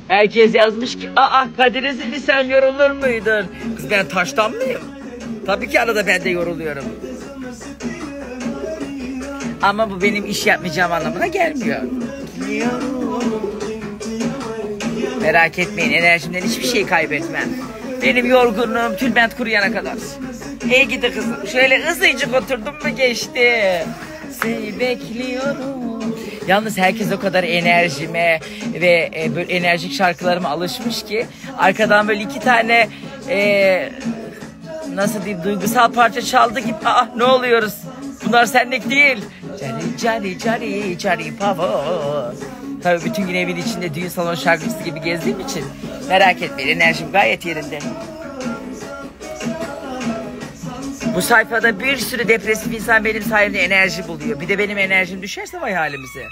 Herkes yazmış ki, aa Kadir Ezeli sen yorulur muydun? Kız ben taştan mıyım? Tabii ki arada ben de yoruluyorum. Ama bu benim iş yapmayacağım anlamına gelmiyor. Merak etmeyin, enerjimden hiçbir şey kaybetmem. Benim yorgunluğum tülbent kuruyana kadar. İyi gidi kızım. Şöyle hızlıcık oturdum mu geçti. Seni bekliyorum. Yalnız herkes o kadar enerjime ve böyle enerjik şarkılarıma alışmış ki arkadan böyle iki tane nasıl diyeyim duygusal parça çaldı gibi. Aa ne oluyoruz? Bunlar senlik değil. Cari pavo. Tabii bütün gün evin içinde düğün salon şarkıcısı gibi gezdiğim için merak etmeyin, enerjim gayet yerinde. Bu sayfada bir sürü depresif insan benim sayemde enerji buluyor. Bir de benim enerjim düşerse vay halimize.